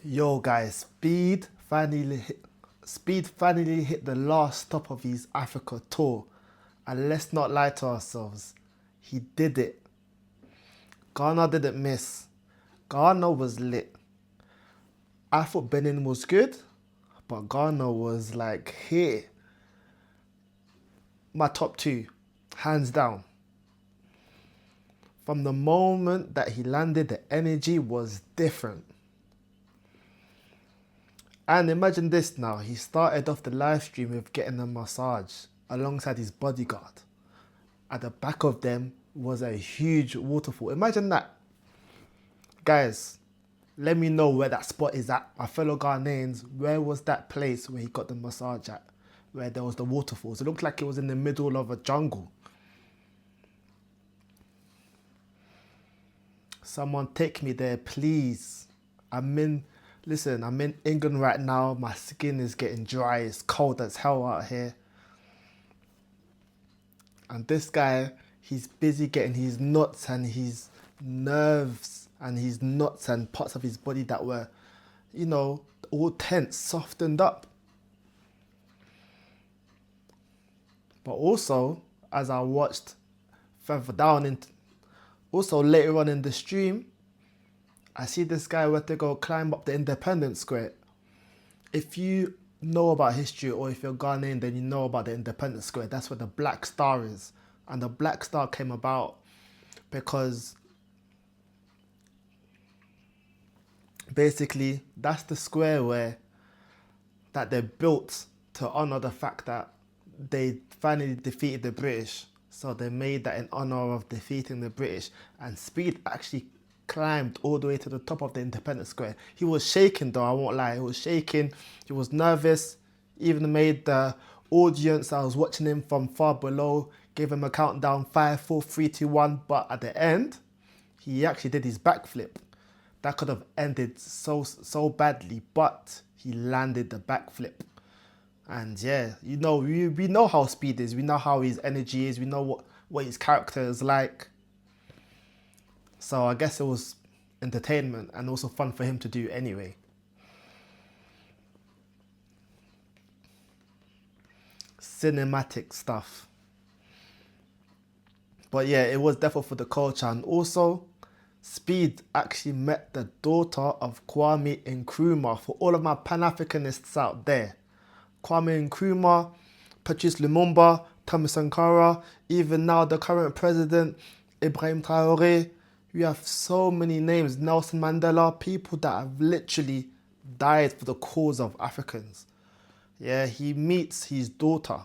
Yo guys, Speed finally hit the last stop of his Africa tour. And let's not lie to ourselves. He did it. Ghana didn't miss. Ghana was lit. I thought Benin was good, but Ghana was like here. My top two, hands down. From the moment that he landed, the energy was different. And imagine this now, he started off the live stream with getting a massage alongside his bodyguard. At the back of them was a huge waterfall. Imagine that. Guys, let me know where that spot is at. My fellow Ghanaians, where was that place where he got the massage at? Where there was the waterfalls. It looked like it was in the middle of a jungle. Someone take me there, please. I'm in England right now. My skin is getting dry. It's cold as hell out here. And this guy, he's busy getting his nuts and his nerves and his nuts and parts of his body that were, all tense, softened up. But also, as I watched further down, also later on in the stream, I see this guy went to go climb up the Independence Square. If you know about history, or if you're Ghanaian, then you know about the Independence Square. That's where the Black Star is. And the Black Star came about because basically that's the square that they built to honour the fact that they finally defeated the British. So they made that in honour of defeating the British. And Speed actually climbed all the way to the top of the Independence Square. He was shaking though, I won't lie. He was shaking. He was nervous. Even made the audience that was watching him from far below, gave him a countdown, 5, 4, 3, 2, 1. But at the end, he actually did his backflip. That could have ended so badly, but he landed the backflip. And yeah, we know how Speed is. We know how his energy is. We know what his character is like. So I guess it was entertainment and also fun for him to do anyway. Cinematic stuff. But yeah, it was definitely for the culture. And also, Speed actually met the daughter of Kwame Nkrumah. For all of my Pan-Africanists out there, Kwame Nkrumah, Patrice Lumumba, Thomas Sankara, even now the current president, Ibrahim Traoré. We have so many names. Nelson Mandela, people that have literally died for the cause of Africans. Yeah, he meets his daughter.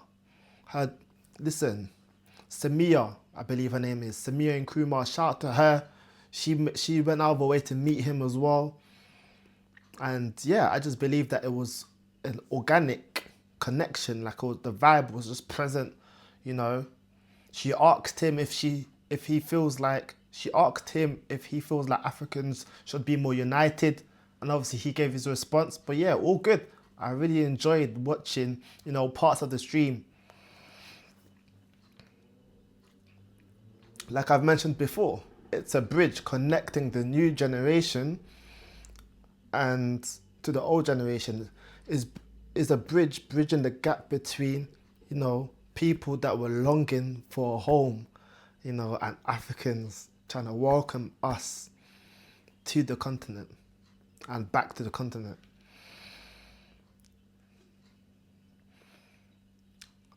Samia, I believe her name is, Samia Nkrumah, shout out to her. She went out of her way to meet him as well. And yeah, I just believe that it was an organic connection, the vibe was just present, She asked him if he feels like Africans should be more united, and obviously he gave his response. But yeah, all good. I really enjoyed watching, parts of the stream. Like I've mentioned before, it's a bridge connecting the new generation and to the old generation. Is a bridging the gap between, people that were longing for a home, and Africans trying to welcome us to the continent and back to the continent.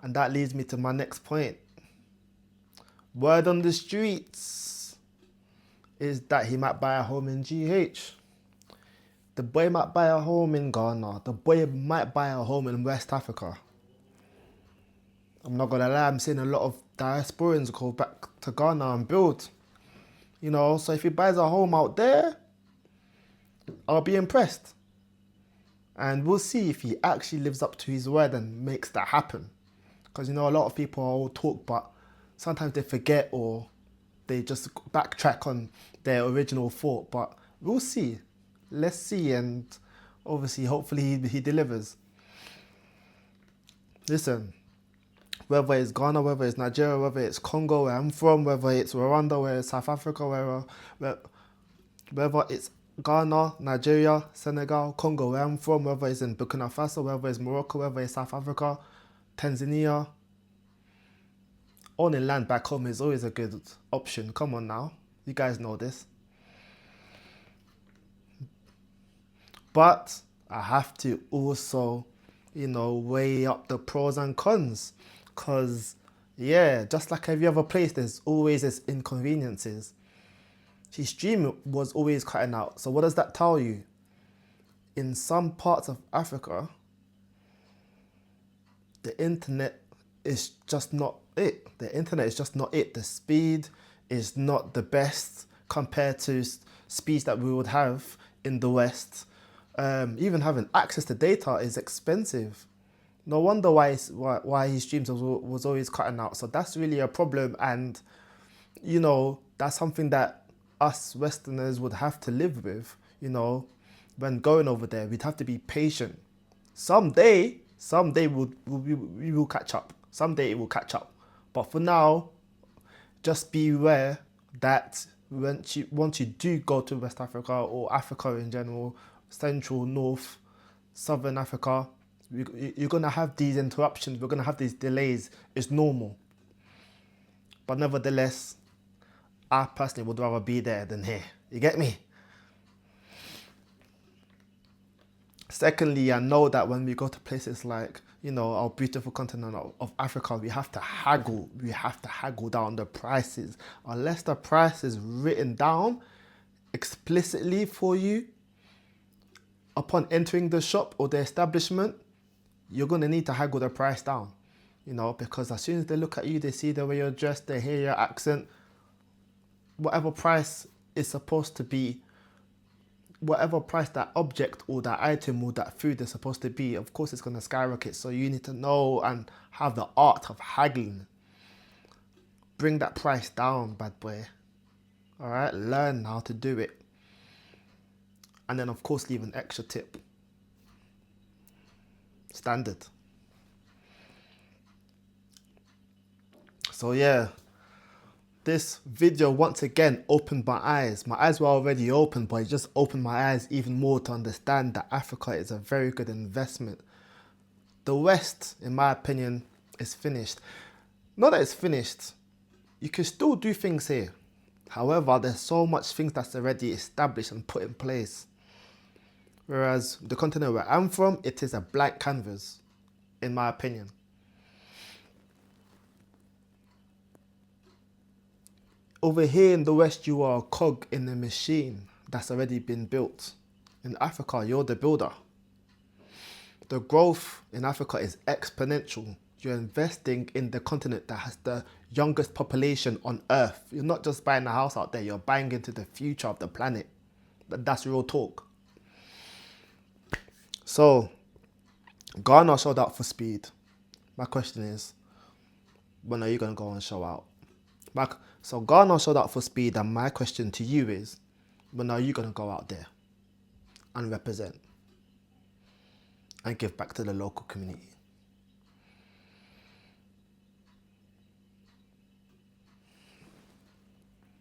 And that leads me to my next point. Word on the streets is that he might buy a home in GH. The boy might buy a home in Ghana. The boy might buy a home in West Africa. I'm not gonna lie, I'm seeing a lot of diasporans go back to Ghana and build. So if he buys a home out there, I'll be impressed. And we'll see if he actually lives up to his word and makes that happen. Because a lot of people all talk, but sometimes they forget or they just backtrack on their original thought. But we'll see. Let's see, and obviously, hopefully he delivers. Listen, whether it's Ghana, whether it's Nigeria, whether it's Congo where I'm from, whether it's Rwanda, whether it's South Africa, whether it's Ghana, Nigeria, Senegal, Congo, where I'm from, whether it's in Burkina Faso, whether it's Morocco, whether it's South Africa, Tanzania. Owning land back home is always a good option. Come on now. You guys know this. But I have to also, weigh up the pros and cons. Because, yeah, just like every other place, there's always its inconveniences. His stream was always cutting out. So what does that tell you? In some parts of Africa, the internet is just not it. The internet is just not it. The speed is not the best compared to speeds that we would have in the West. Even having access to data is expensive. No wonder why his streams was always cutting out. So that's really a problem. And, that's something that us Westerners would have to live with, when going over there. We'd have to be patient. Someday we will catch up. Someday it will catch up. But for now, just be aware that once you do go to West Africa or Africa in general, Central, North, Southern Africa, you're going to have these interruptions. We're going to have these delays. It's normal. But nevertheless, I personally would rather be there than here. You get me? Secondly, I know that when we go to places like, our beautiful continent of Africa, we have to haggle. We have to haggle down the prices. Unless the price is written down explicitly for you upon entering the shop or the establishment, you're going to need to haggle the price down. Because as soon as they look at you, they see the way you're dressed, they hear your accent, whatever price is supposed to be, whatever price that object or that item or that food is supposed to be, of course it's going to skyrocket. So you need to know and have the art of haggling. Bring that price down, bad boy. All right, learn how to do it. And then of course leave an extra tip. Standard. So yeah. This video once again opened my eyes. My eyes were already open, but it just opened my eyes even more to understand that Africa is a very good investment. The West, in my opinion, is finished. Not that it's finished. You can still do things here. However, there's so much things that's already established and put in place. Whereas the continent where I'm from, it is a blank canvas, in my opinion. Over here in the West, you are a cog in the machine that's already been built. In Africa, you're the builder. The growth in Africa is exponential. You're investing in the continent that has the youngest population on Earth. You're not just buying a house out there, you're buying into the future of the planet. That's real talk. So, Ghana showed out for speed. My question is, when are you going to go and show out? So Ghana showed out for speed, and my question to you is, when are you going to go out there and represent and give back to the local community?